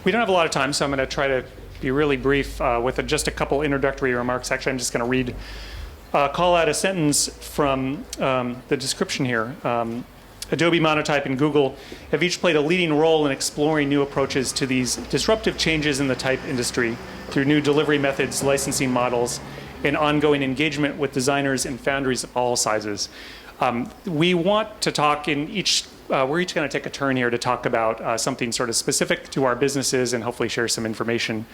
We don't have a lot of time, so I'm going to try to be really brief with just a couple introductory remarks. Actually, I'm just going to read, call out a sentence from the description here. Adobe, Monotype, and Google have each played a leading role in exploring new approaches to these disruptive changes in the type industry through new delivery methods, licensing models, and ongoing engagement with designers and foundries of all sizes. We want to talk in each, we're each going to take a turn here to talk about something sort of specific to our businesses and hopefully share some information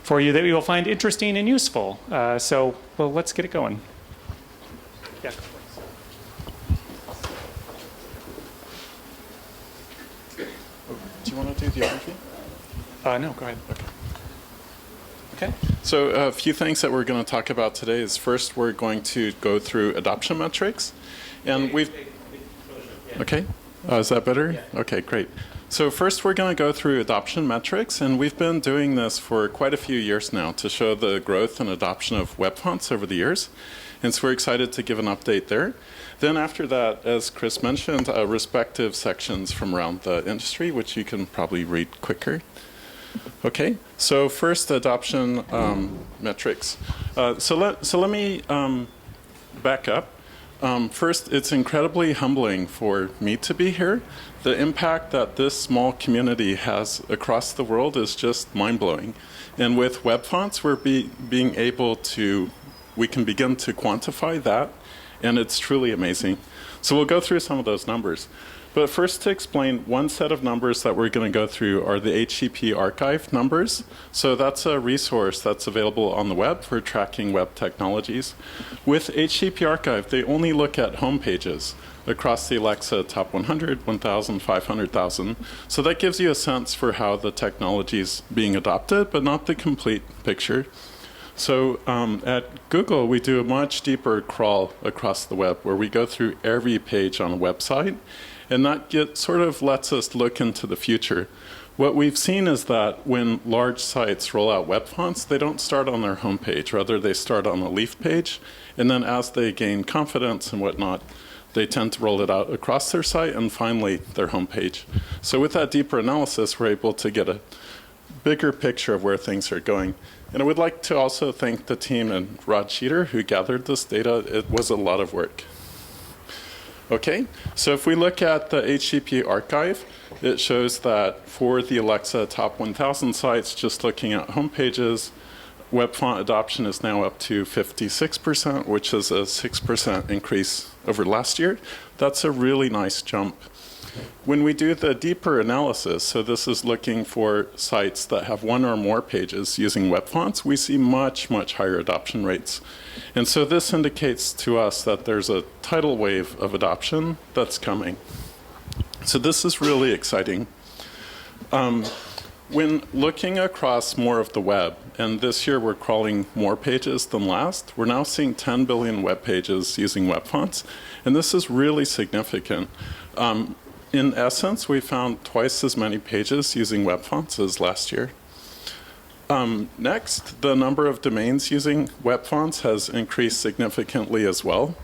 for you that you will find interesting and useful. So, well, let's get it going. Yeah. Do you want to do the overview? No, go ahead. Okay. So a few things that we're going to talk about today is first we're going to go through adoption metrics. And we've... Okay. Is that better? Yeah. Okay, great. So first we're going to go through adoption metrics, and we've been doing this for quite a few years now to show the growth and adoption of web fonts over the years. And so we're excited to give an update there. Then after that, as Chris mentioned, respective sections from around the industry, which you can probably read quicker. Okay, so first adoption metrics. So let me back up. First, it's incredibly humbling for me to be here. The impact that this small community has across the world is just mind-blowing. And with web fonts, we're being able to, we can begin to quantify that, and it's truly amazing. So we'll go through some of those numbers. But first, to explain, one set of numbers that we're going to go through are the ATypI archive numbers. So that's a resource that's available on the web for tracking web technologies. With ATypI archive, they only look at home pages across the Alexa top 100, 1,000, 500,000. So that gives you a sense for how the technology is being adopted, but not the complete picture. So at Google, we do a much deeper crawl across the web where we go through every page on a website. And that sort of lets us look into the future. What we've seen is that when large sites roll out web fonts, they don't start on their homepage. Rather, they start on the leaf page. And then as they gain confidence and whatnot, they tend to roll it out across their site and finally their homepage. So with that deeper analysis, we're able to get a bigger picture of where things are going. And I would like to also thank the team and Rod Cheater who gathered this data. It was a lot of work. Okay, so if we look at the ATypI archive, it shows that for the Alexa top 1,000 sites, just looking at home pages, web font adoption is now up to 56%, which is a 6% increase over last year. That's a really nice jump. When we do the deeper analysis, so this is looking for sites that have one or more pages using web fonts, we see much, much higher adoption rates. And so this indicates to us that there's a tidal wave of adoption that's coming. So this is really exciting. When looking across more of the web, and this year we're crawling more pages than last, we're now seeing 10 billion web pages using web fonts, and this is really significant. In essence, we found twice as many pages using web fonts as last year. Next, the number of domains using web fonts has increased significantly as well.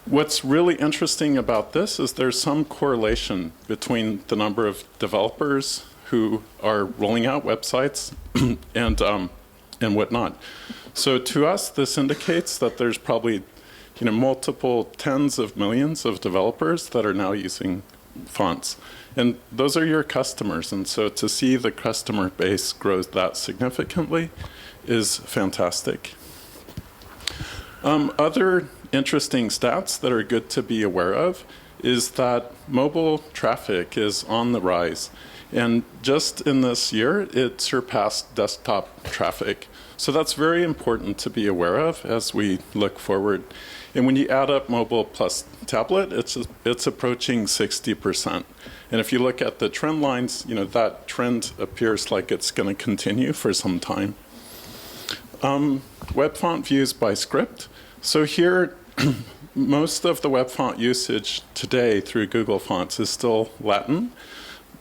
What's really interesting about this is there's some correlation between the number of developers who are rolling out websites and whatnot. So to us, this indicates that there's probably multiple tens of millions of developers that are now using fonts. And those are your customers. And so to see the customer base grow that significantly is fantastic. Other interesting stats that are good to be aware of is that mobile traffic is on the rise. And just in this year, it surpassed desktop traffic. So that's very important to be aware of as we look forward. And when you add up mobile plus tablet, it's approaching 60%. And if you look at the trend lines, that trend appears like it's going to continue for some time. Web font views by script. So here, most of the web font usage today through Google Fonts is still Latin.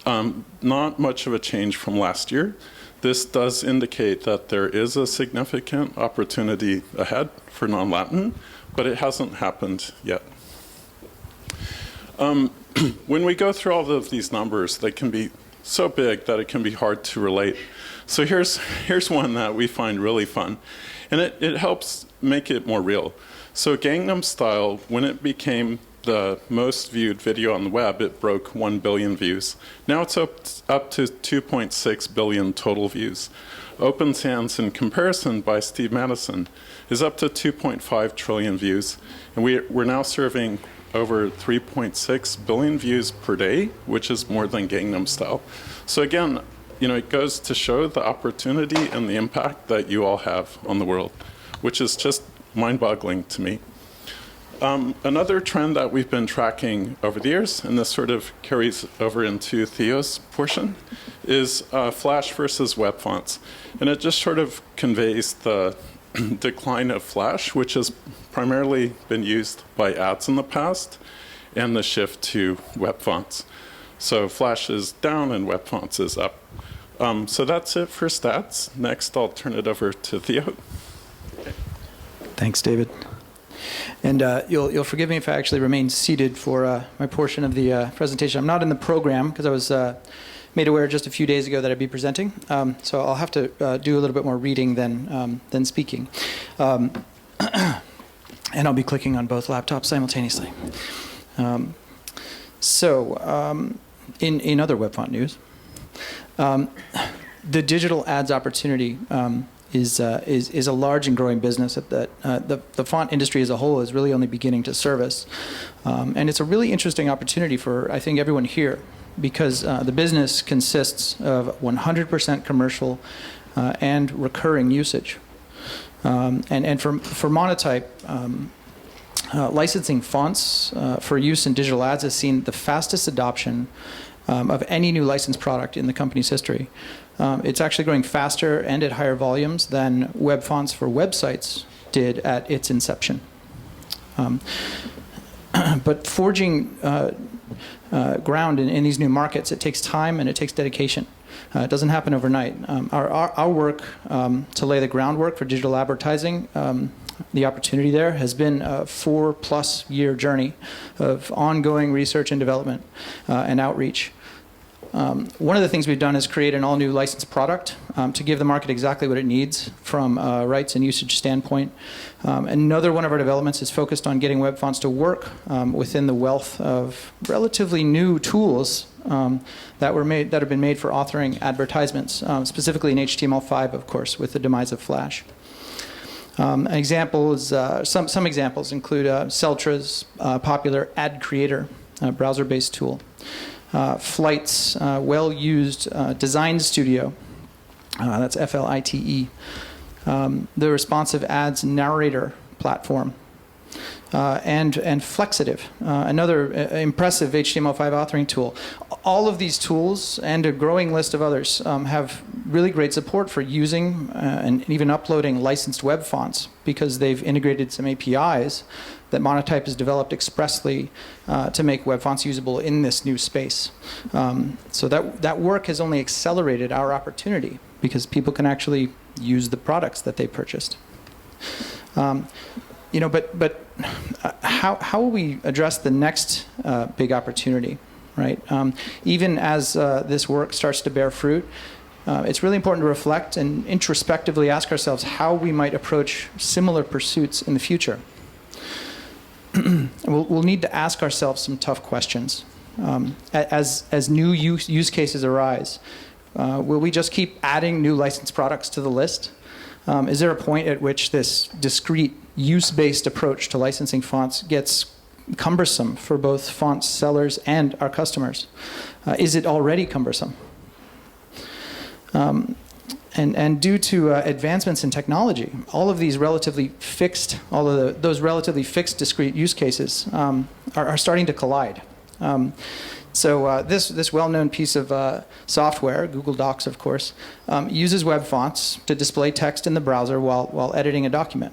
Not much of a change from last year. This does indicate that there is a significant opportunity ahead for non-Latin, but it hasn't happened yet. When we go through all of these numbers, they can be so big that it can be hard to relate. So here's one that we find really fun, and it helps make it more real. So Gangnam Style, when it became the most viewed video on the web, it broke 1 billion views. Now it's up to 2.6 billion total views. Open Sans, in comparison, by Steve Madison, is up to 2.5 trillion views. And we're now serving over 3.6 billion views per day, which is more than Gangnam Style. So again, it goes to show the opportunity and the impact that you all have on the world, which is just mind-boggling to me. Another trend that we've been tracking over the years, and this sort of carries over into Theo's portion, is Flash versus web fonts. And it just sort of conveys the decline of Flash, which has primarily been used by ads in the past, and the shift to web fonts. So Flash is down and web fonts is up. So that's it for stats. Next, I'll turn it over to Theo. Thanks, David. And you'll forgive me if I actually remain seated for my portion of the presentation. I'm not in the program because I was made aware just a few days ago that I'd be presenting. So I'll have to do a little bit more reading than speaking. And I'll be clicking on both laptops simultaneously. In other web font news, the digital ads opportunity is a large and growing business that the font industry as a whole is really only beginning to service. And it's a really interesting opportunity for, I think, everyone here, because the business consists of 100% commercial and recurring usage. And for Monotype, licensing fonts for use in digital ads has seen the fastest adoption of any new licensed product in the company's history. It's actually growing faster and at higher volumes than web fonts for websites did at its inception. But forging ground in these new markets, it takes time and it takes dedication. It doesn't happen overnight. Our work to lay the groundwork for digital advertising, the opportunity there has been a 4+ year journey of ongoing research and development and outreach. One of the things we've done is create an all-new licensed product to give the market exactly what it needs from a rights and usage standpoint. Another one of our developments is focused on getting web fonts to work within the wealth of relatively new tools that have been made for authoring advertisements, specifically in HTML5, of course, with the demise of Flash. Some examples include Celtra's popular Ad Creator, browser-based tool. Flight's well-used Design Studio, that's FLITE, the responsive ads narrator platform, and Flexitive, another impressive HTML5 authoring tool. All of these tools and a growing list of others have really great support for using and even uploading licensed web fonts because they've integrated some APIs that Monotype has developed expressly to make web fonts usable in this new space. So that work has only accelerated our opportunity because people can actually use the products that they purchased. But how will we address the next big opportunity, right? Even as this work starts to bear fruit, it's really important to reflect and introspectively ask ourselves how we might approach similar pursuits in the future. We'll need to ask ourselves some tough questions. As new use cases arise, will we just keep adding new licensed products to the list? Is there a point at which this discrete use-based approach to licensing fonts gets cumbersome for both font sellers and our customers? Is it already cumbersome? And due to advancements in technology, all of those relatively fixed discrete use cases are starting to collide. So this well-known piece of software, Google Docs, of course, uses web fonts to display text in the browser while editing a document.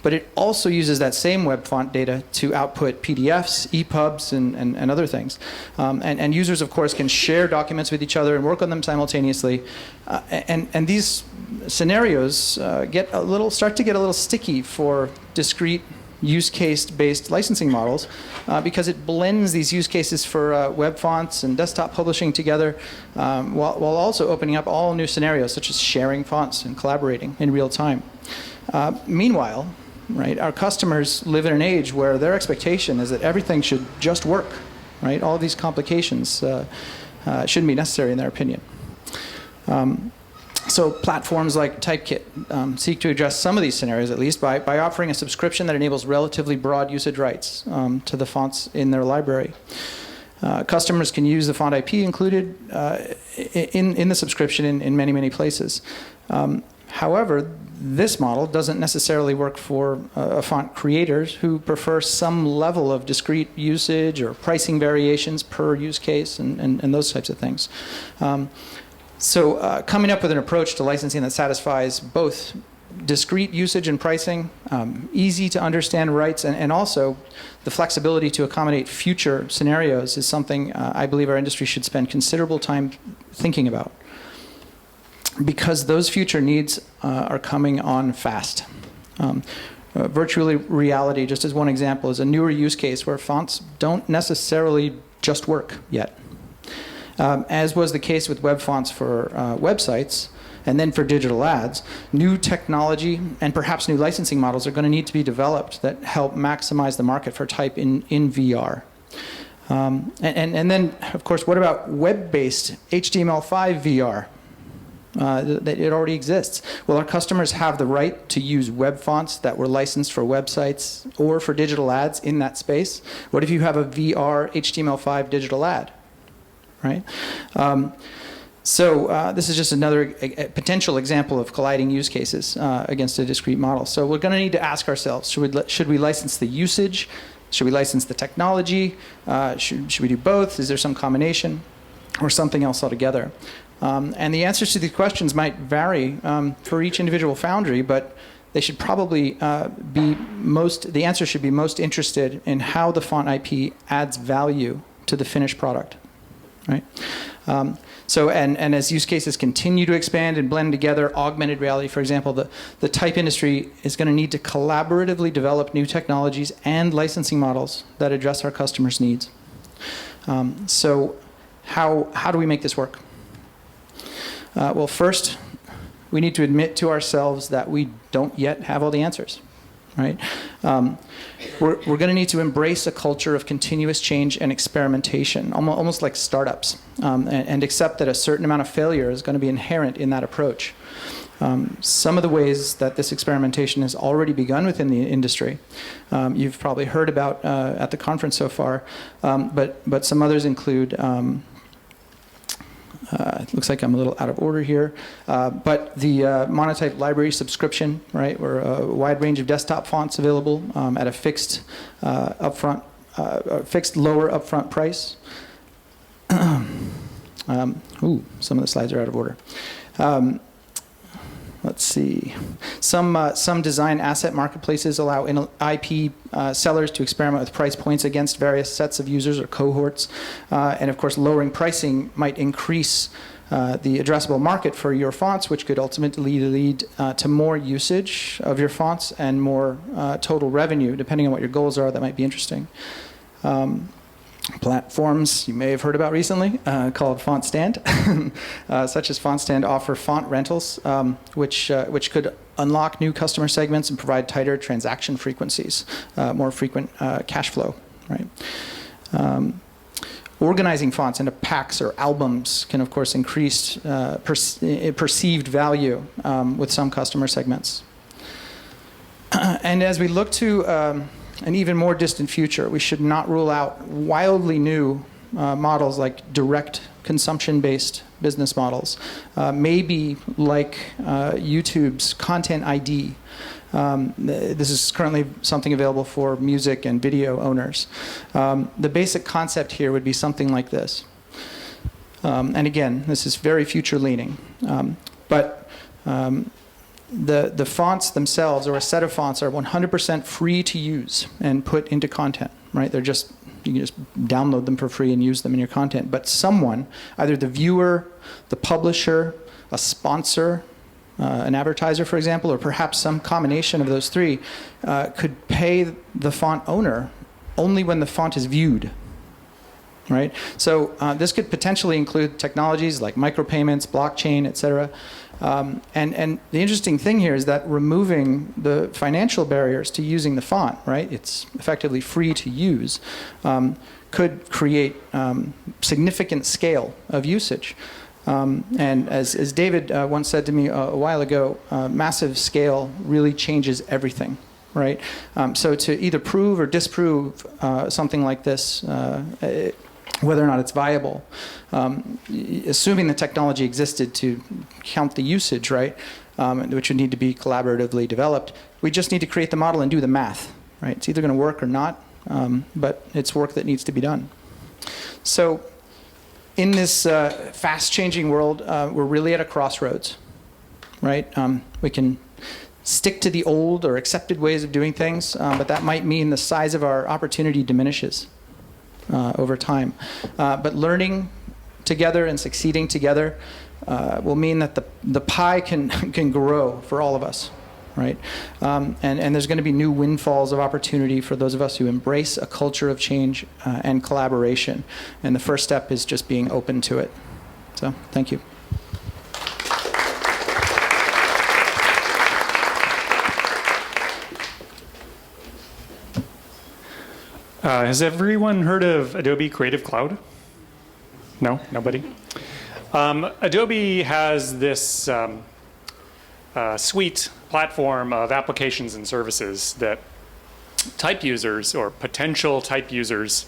But it also uses that same web font data to output PDFs, EPUBs, and other things. And users, of course, can share documents with each other and work on them simultaneously. And these scenarios start to get a little sticky for discrete use case-based licensing models because it blends these use cases for web fonts and desktop publishing together while also opening up all new scenarios such as sharing fonts and collaborating in real time. Meanwhile, right, our customers live in an age where their expectation is that everything should just work. Right? All of these complications shouldn't be necessary in their opinion. So platforms like TypeKit seek to address some of these scenarios, at least, by offering a subscription that enables relatively broad usage rights to the fonts in their library. Customers can use the font IP included in the subscription in many, many places. However, this model doesn't necessarily work for font creators who prefer some level of discrete usage or pricing variations per use case and those types of things. So coming up with an approach to licensing that satisfies both discrete usage and pricing, easy to understand rights, and also the flexibility to accommodate future scenarios is something I believe our industry should spend considerable time thinking about, because those future needs are coming on fast. Virtual reality, just as one example, is a newer use case where fonts don't necessarily just work yet. As was the case with web fonts for websites, and then for digital ads, new technology and perhaps new licensing models are going to need to be developed that help maximize the market for type in VR. And then, of course, what about web-based HTML5 VR? That it already exists. Well, our customers have the right to use web fonts that were licensed for websites or for digital ads in that space. What if you have a VR HTML5 digital ad? Right? So this is just another potential example of colliding use cases against a discrete model. So we're going to need to ask ourselves, should we license the usage? Should we license the technology? Should we do both? Is there some combination? Or something else altogether? And the answers to these questions might vary for each individual foundry, but they should probably the answer should be most interested in how the font IP adds value to the finished product. Right? And as use cases continue to expand and blend together, augmented reality, for example, the type industry is going to need to collaboratively develop new technologies and licensing models that address our customers' needs. So how do we make this work? Well, first, we need to admit to ourselves that we don't yet have all the answers. Right? We're going to need to embrace a culture of continuous change and experimentation, almost like startups, and accept that a certain amount of failure is going to be inherent in that approach. Some of the ways that this experimentation has already begun within the industry, you've probably heard about at the conference so far, but some others include it looks like I'm a little out of order here, but the Monotype library subscription, right, where a wide range of desktop fonts available at a fixed lower upfront price. Some of the slides are out of order. Let's see. Some design asset marketplaces allow IP sellers to experiment with price points against various sets of users or cohorts. And of course, lowering pricing might increase the addressable market for your fonts, which could ultimately lead to more usage of your fonts and more total revenue, depending on what your goals are. That might be interesting. Platforms you may have heard about recently called FontStand, such as FontStand offer font rentals, which could unlock new customer segments and provide tighter transaction frequencies, more frequent cash flow. Right? Organizing fonts into packs or albums can, of course, increase perceived value with some customer segments. And as we look to an even more distant future, we should not rule out wildly new models like direct consumption-based business models, maybe like YouTube's Content ID. This is currently something available for music and video owners. The basic concept here would be something like this. And again, this is very future-leaning. The fonts themselves, or a set of fonts, are 100% free to use and put into content, right? You can just download them for free and use them in your content. But someone, either the viewer, the publisher, a sponsor, an advertiser, for example, or perhaps some combination of those three, could pay the font owner only when the font is viewed. Right? So this could potentially include technologies like micropayments, blockchain, et cetera. And the interesting thing here is that removing the financial barriers to using the font, right? It's effectively free to use, could create significant scale of usage. And as David once said to me a while ago, massive scale really changes everything. Right? So to either prove or disprove something like this, whether or not it's viable, assuming the technology existed to count the usage, right, which would need to be collaboratively developed, we just need to create the model and do the math, right? It's either going to work or not, but it's work that needs to be done. So in this fast-changing world, we're really at a crossroads, right? We can stick to the old or accepted ways of doing things, but that might mean the size of our opportunity diminishes over time. But learning together and succeeding together will mean that the pie can grow for all of us, right? And there's going to be new windfalls of opportunity for those of us who embrace a culture of change and collaboration. And the first step is just being open to it. So, thank you. Has everyone heard of Adobe Creative Cloud? No? Nobody? Adobe has this suite platform of applications and services that type users or potential type users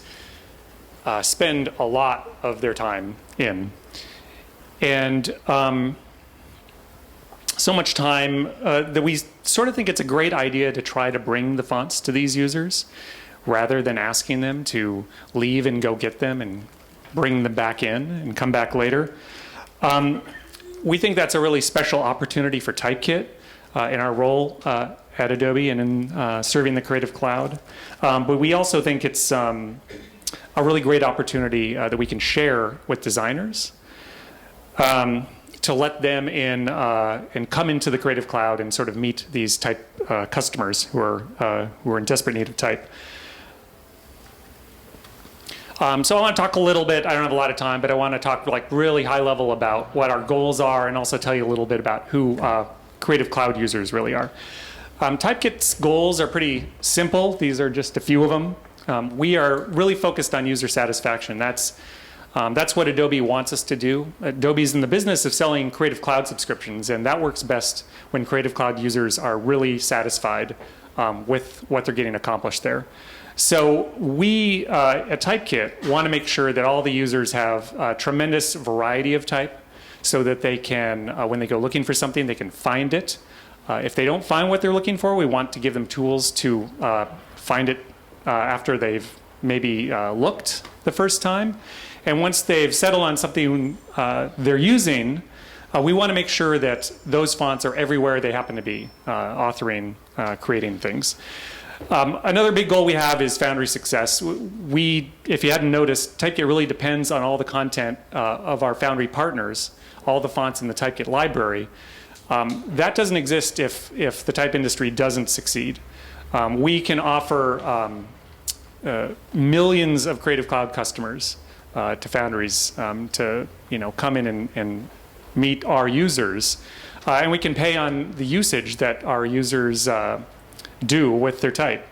spend a lot of their time in. And so much time that we sort of think it's a great idea to try to bring the fonts to these users, rather than asking them to leave and go get them and bring them back in and come back later. We think that's a really special opportunity for TypeKit in our role at Adobe and in serving the Creative Cloud. But we also think it's a really great opportunity that we can share with designers to let them in and come into the Creative Cloud and sort of meet these type customers who are in desperate need of type. So I want to talk a little bit, I don't have a lot of time, but I want to talk like really high level about what our goals are and also tell you a little bit about who Creative Cloud users really are. TypeKit's goals are pretty simple. These are just a few of them. We are really focused on user satisfaction. That's what Adobe wants us to do. Adobe's in the business of selling Creative Cloud subscriptions, and that works best when Creative Cloud users are really satisfied with what they're getting accomplished there. So we at TypeKit want to make sure that all the users have a tremendous variety of type so that they can, when they go looking for something, they can find it. If they don't find what they're looking for, we want to give them tools to find it after they've maybe looked the first time. And once they've settled on something they're using, we want to make sure that those fonts are everywhere they happen to be, authoring, creating things. Another big goal we have is foundry success. If you hadn't noticed, TypeKit really depends on all the content of our foundry partners, all the fonts in the TypeKit library. That doesn't exist if the type industry doesn't succeed. We can offer millions of Creative Cloud customers to foundries to come in and meet our users. And we can pay on the usage that our users do with their type.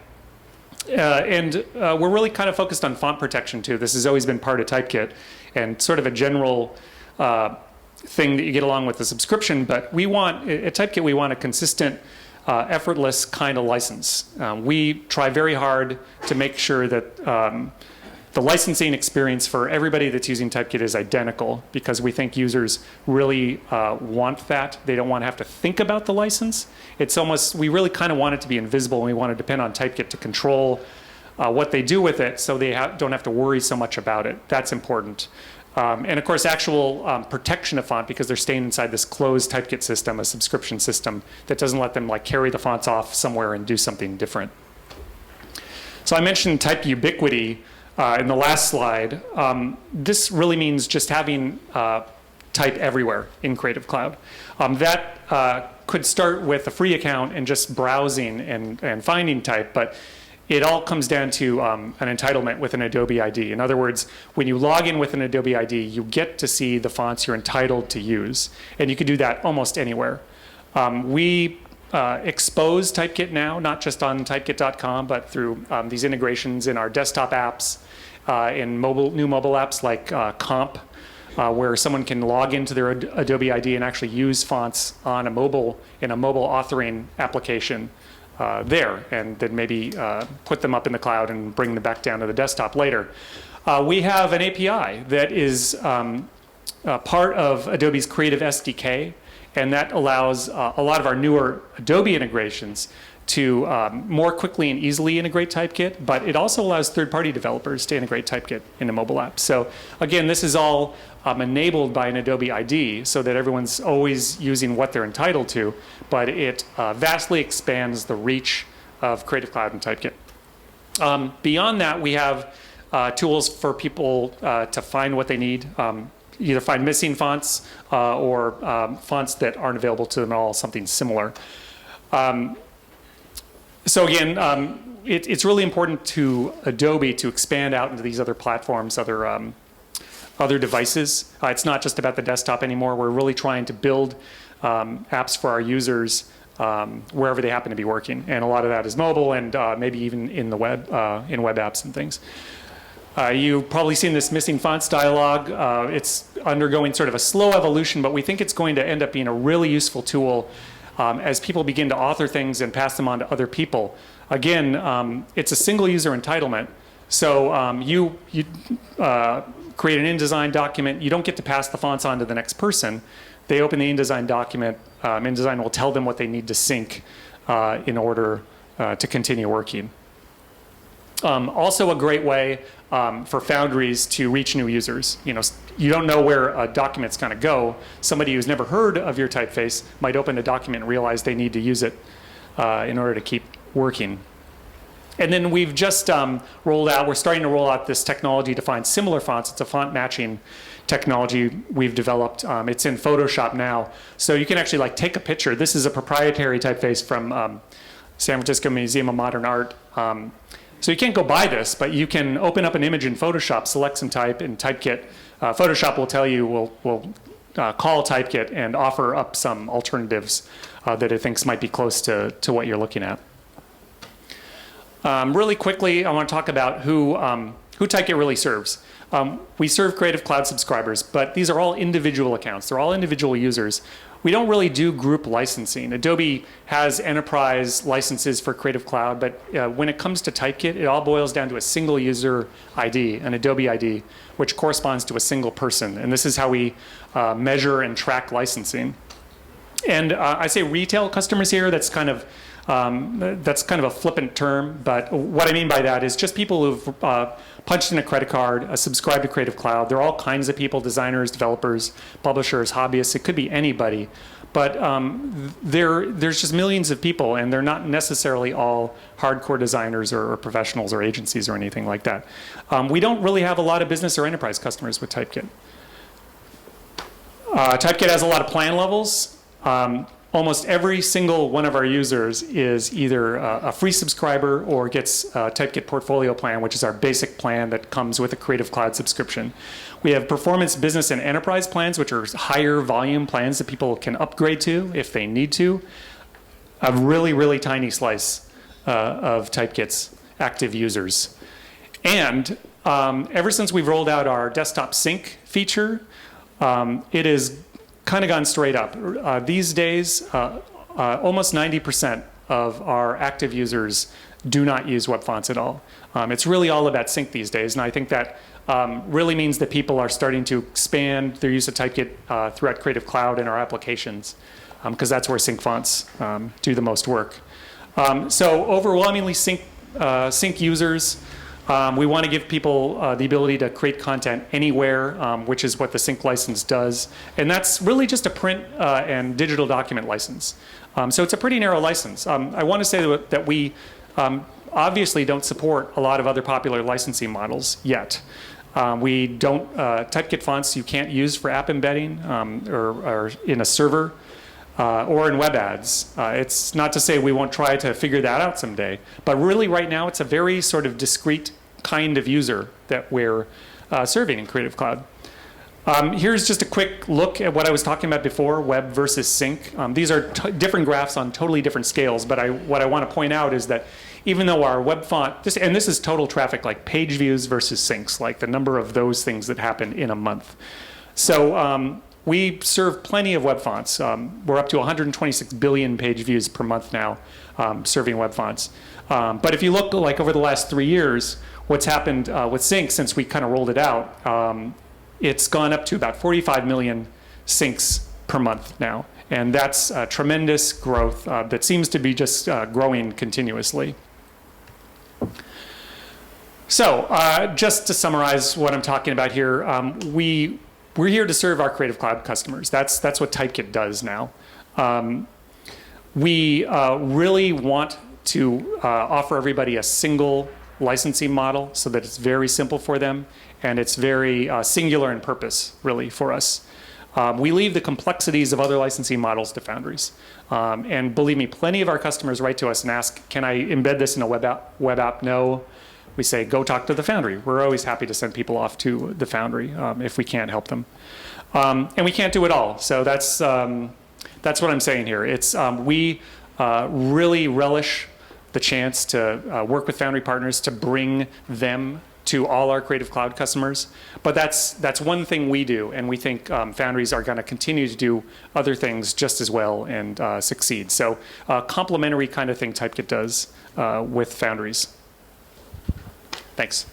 And we're really kind of focused on font protection too. This has always been part of TypeKit and sort of a general thing that you get along with the subscription, but we want, at TypeKit, we want a consistent, effortless kind of license. We try very hard to make sure that the licensing experience for everybody that's using TypeKit is identical because we think users really want that. They don't want to have to think about the license. It's almost, we really kind of want it to be invisible and we want to depend on TypeKit to control what they do with it so they don't have to worry so much about it. That's important. And of course, actual protection of font because they're staying inside this closed TypeKit system, a subscription system that doesn't let them like carry the fonts off somewhere and do something different. So I mentioned type ubiquity in the last slide. This really means just having type everywhere in Creative Cloud. That could start with a free account and just browsing and finding type, but it all comes down to an entitlement with an Adobe ID. In other words, when you log in with an Adobe ID, you get to see the fonts you're entitled to use. And you can do that almost anywhere. We expose TypeKit now, not just on typekit.com, but through these integrations in our desktop apps, in new mobile apps like Comp, where someone can log into their Adobe ID and actually use fonts on in a mobile authoring application there, and then maybe put them up in the cloud and bring them back down to the desktop later. We have an API that is part of Adobe's Creative SDK, and that allows a lot of our newer Adobe integrations to more quickly and easily integrate TypeKit, but it also allows third-party developers to integrate TypeKit into mobile apps. So again, this is all enabled by an Adobe ID so that everyone's always using what they're entitled to, but it vastly expands the reach of Creative Cloud and TypeKit. Beyond that, we have tools for people to find what they need, either find missing fonts or fonts that aren't available to them at all, something similar. So again, it's really important to Adobe to expand out into these other platforms, other devices. It's not just about the desktop anymore. We're really trying to build apps for our users wherever they happen to be working. And a lot of that is mobile and maybe even in the web, in web apps and things. You've probably seen this missing fonts dialog. It's undergoing sort of a slow evolution, but we think it's going to end up being a really useful tool as people begin to author things and pass them on to other people. Again, it's a single user entitlement. So you create an InDesign document. You don't get to pass the fonts on to the next person. They open the InDesign document. InDesign will tell them what they need to sync in order to continue working. Also a great way for foundries to reach new users. You don't know where a document's going to go. Somebody who's never heard of your typeface might open a document and realize they need to use it in order to keep working. And then we've just we're starting to roll out this technology to find similar fonts. It's a font matching technology we've developed. It's in Photoshop now. So you can actually take a picture. This is a proprietary typeface from San Francisco Museum of Modern Art. So you can't go buy this, but you can open up an image in Photoshop, select some type, and TypeKit. Photoshop will tell you, will call TypeKit and offer up some alternatives that it thinks might be close to what you're looking at. Really quickly, I want to talk about who TypeKit really serves. We serve Creative Cloud subscribers, but these are all individual accounts. They're all individual users. We don't really do group licensing. Adobe has enterprise licenses for Creative Cloud, but when it comes to TypeKit, it all boils down to a single user ID, an Adobe ID, which corresponds to a single person. And this is how we measure and track licensing. And I say retail customers here. That's kind of a flippant term, but what I mean by that is just people who've punched in a credit card, subscribed to Creative Cloud. There are all kinds of people, designers, developers, publishers, hobbyists. It could be anybody. But there's just millions of people, and they're not necessarily all hardcore designers or professionals or agencies or anything like that. We don't really have a lot of business or enterprise customers with TypeKit. TypeKit has a lot of plan levels. Almost every single one of our users is either a free subscriber or gets a TypeKit Portfolio Plan, which is our basic plan that comes with a Creative Cloud subscription. We have Performance, Business, and Enterprise plans, which are higher volume plans that people can upgrade to if they need to. A really, really tiny slice of TypeKit's active users. And ever since we've rolled out our desktop sync feature, it is kind of gone straight up. These days, almost 90% of our active users do not use web fonts at all. It's really all about sync these days, and I think that really means that people are starting to expand their use of TypeKit throughout Creative Cloud and our applications, because that's where sync fonts do the most work. So overwhelmingly sync users. We want to give people the ability to create content anywhere, which is what the sync license does. And that's really just a print and digital document license. So it's a pretty narrow license. I want to say that we obviously don't support a lot of other popular licensing models yet. We don't, TypeKit fonts you can't use for app embedding or in a server. or in web ads. It's not to say we won't try to figure that out someday, but really right now it's a very sort of discrete kind of user that we're serving in Creative Cloud. Here's just a quick look at what I was talking about before, web versus sync. These are different graphs on totally different scales, but what I want to point out is that even though our web font, this is total traffic, like page views versus syncs, like the number of those things that happen in a month. So we serve plenty of web fonts. We're up to 126 billion page views per month now, serving web fonts. But if you look like over the last 3 years, what's happened with sync since we kind of rolled it out, it's gone up to about 45 million syncs per month now. And that's tremendous growth that seems to be just growing continuously. So just to summarize what I'm talking about here, we're here to serve our Creative Cloud customers. That's what TypeKit does now. We really want to offer everybody a single licensing model so that it's very simple for them and it's very singular in purpose, really, for us. We leave the complexities of other licensing models to foundries. And believe me, plenty of our customers write to us and ask, can I embed this in a web app? No. We say, go talk to the foundry. We're always happy to send people off to the foundry if we can't help them. And we can't do it all. So that's what I'm saying here. It's we really relish the chance to work with foundry partners to bring them to all our Creative Cloud customers. But that's one thing we do, and we think foundries are going to continue to do other things just as well and succeed. So complementary kind of thing TypeKit does with foundries. Thanks.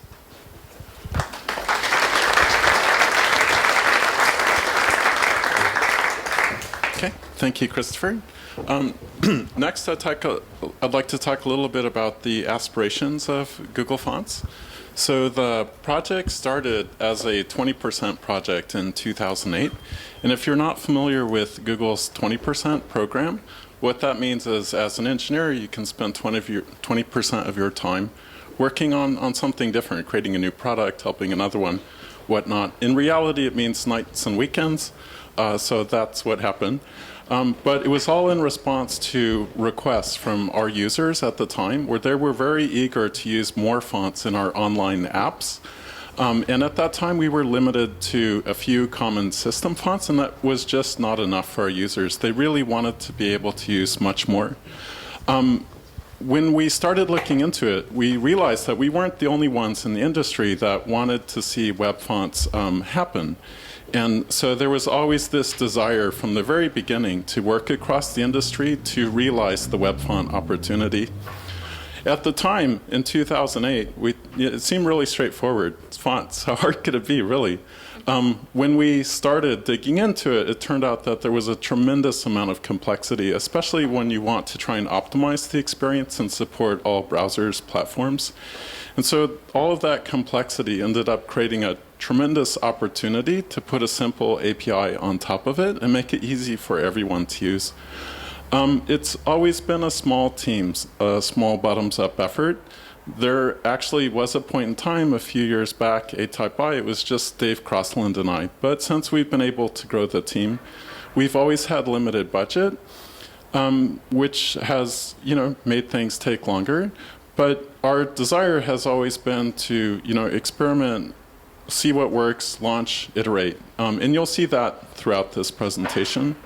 Okay, thank you, Christopher. Next, I'd like to talk a little bit about the aspirations of Google Fonts. So the project started as a 20% project in 2008. And if you're not familiar with Google's 20% program, what that means is as an engineer, you can spend 20% of your time working on something different, creating a new product, helping another one, whatnot. In reality, it means nights and weekends. So that's what happened. But it was all in response to requests from our users at the time, where they were very eager to use more fonts in our online apps. And at that time, we were limited to a few common system fonts, and that was just not enough for our users. They really wanted to be able to use much more. When we started looking into it, we realized that we weren't the only ones in the industry that wanted to see web fonts happen. And so there was always this desire from the very beginning to work across the industry to realize the web font opportunity. At the time, in 2008, it seemed really straightforward. It's fonts. How hard could it be, really? When we started digging into it, it turned out that there was a tremendous amount of complexity, especially when you want to try and optimize the experience and support all browsers, platforms. And so all of that complexity ended up creating a tremendous opportunity to put a simple API on top of it and make it easy for everyone to use. It's always been a small team, a small bottoms-up effort. There actually was a point in time a few years back, ATypI, it was just Dave Crossland and I. But since we've been able to grow the team, we've always had limited budget, which has, made things take longer. But our desire has always been to, experiment, see what works, launch, iterate. And you'll see that throughout this presentation.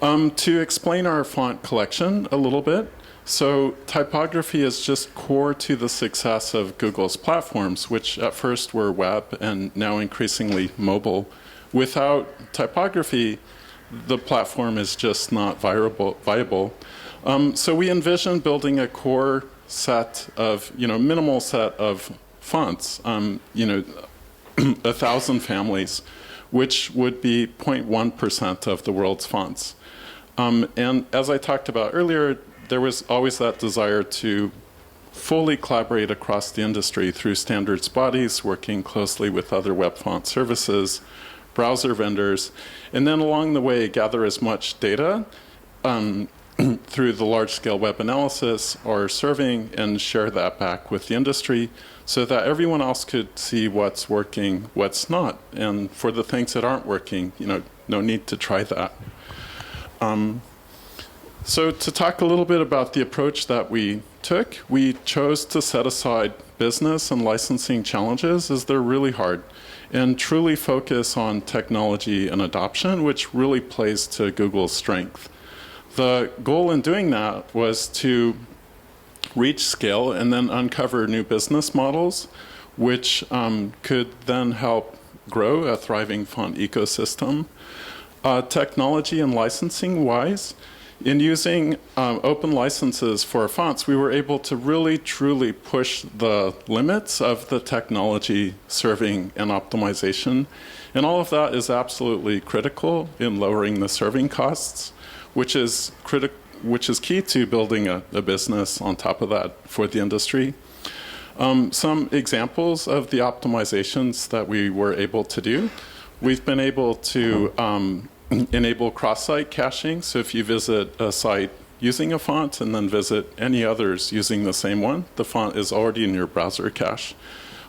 To explain our font collection a little bit, so typography is just core to the success of Google's platforms, which at first were web and now increasingly mobile. Without typography, the platform is just not viable. So we envision building a core set of, minimal set of fonts, 1,000 families, which would be 0.1% of the world's fonts. And as I talked about earlier, there was always that desire to fully collaborate across the industry through standards bodies, working closely with other web font services, browser vendors, and then along the way gather as much data through the large-scale web analysis or serving and share that back with the industry so that everyone else could see what's working, what's not. And for the things that aren't working, no need to try that. So to talk a little bit about the approach that we took, we chose to set aside business and licensing challenges as they're really hard and truly focus on technology and adoption, which really plays to Google's strength. The goal in doing that was to reach scale and then uncover new business models, which could then help grow a thriving font ecosystem. Technology and licensing wise, in using open licenses for fonts, we were able to really truly push the limits of the technology serving and optimization. And all of that is absolutely critical in lowering the serving costs, which is key to building a business on top of that for the industry. Some examples of the optimizations that we were able to do. We've been able to enable cross-site caching. So if you visit a site using a font and then visit any others using the same one, the font is already in your browser cache.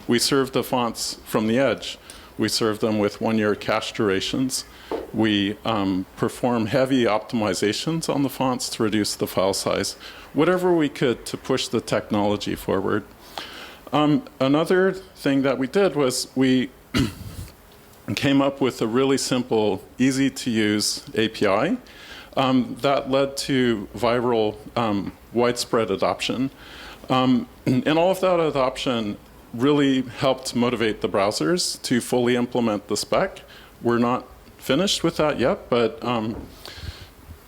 We serve the fonts from the edge. We serve them with 1-year cache durations. We perform heavy optimizations on the fonts to reduce the file size, whatever we could to push the technology forward. Another thing that we did was we came up with a really simple, easy-to-use API that led to viral, widespread adoption. And all of that adoption really helped motivate the browsers to fully implement the spec. We're not finished with that yet, but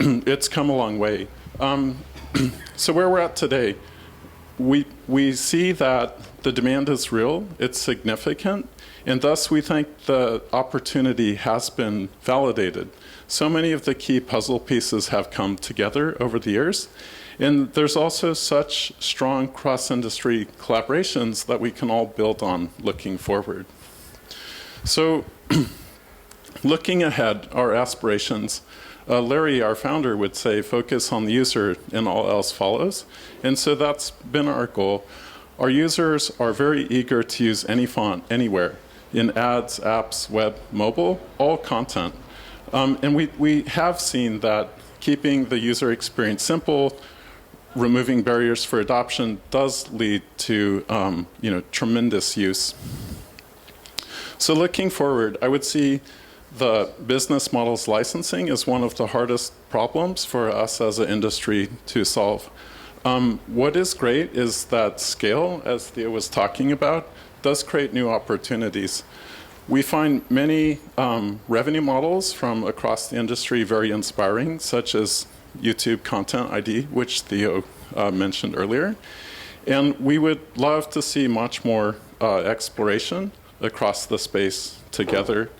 it's come a long way. So where we're at today, we see that the demand is real, it's significant, and thus we think the opportunity has been validated. So many of the key puzzle pieces have come together over the years, and there's also such strong cross-industry collaborations that we can all build on looking forward. So looking ahead, our aspirations, Larry, our founder, would say, focus on the user and all else follows. And so that's been our goal. Our users are very eager to use any font anywhere, in ads, apps, web, mobile, all content. And we have seen that keeping the user experience simple, removing barriers for adoption does lead to tremendous use. So looking forward, I would see the business models licensing is one of the hardest problems for us as an industry to solve. What is great is that scale, as Theo was talking about, does create new opportunities. We find many revenue models from across the industry very inspiring, such as YouTube Content ID, which Theo mentioned earlier. And we would love to see much more exploration across the space together.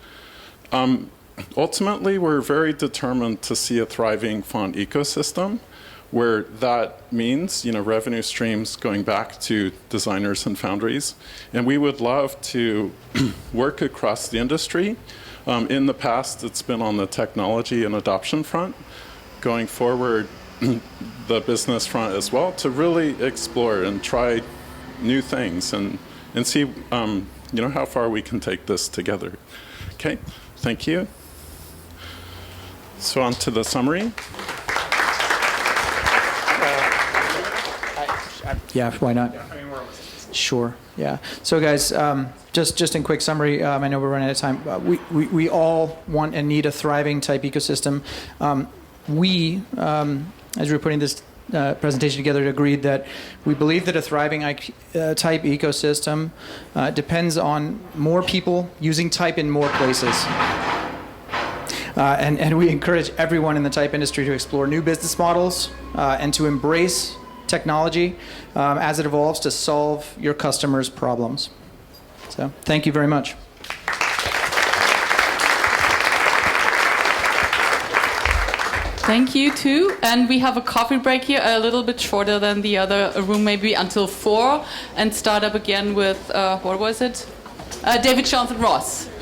Ultimately, we're very determined to see a thriving font ecosystem where that means revenue streams going back to designers and foundries. And we would love to work across the industry. In the past, it's been on the technology and adoption front. Going forward, the business front as well, to really explore and try new things and see how far we can take this together. Okay, thank you. So on to the summary. Yeah, why not? Sure. Yeah. So, guys, just in quick summary, I know we're running out of time. We all want and need a thriving type ecosystem. As we were putting this presentation together, agreed that we believe that a thriving type ecosystem depends on more people using type in more places. And we encourage everyone in the type industry to explore new business models and to embrace technology as it evolves to solve your customers' problems. So thank you very much. Thank you too. And we have a coffee break here, a little bit shorter than the other room, maybe until 4, and start up again with, what was it? David Jonathan Ross.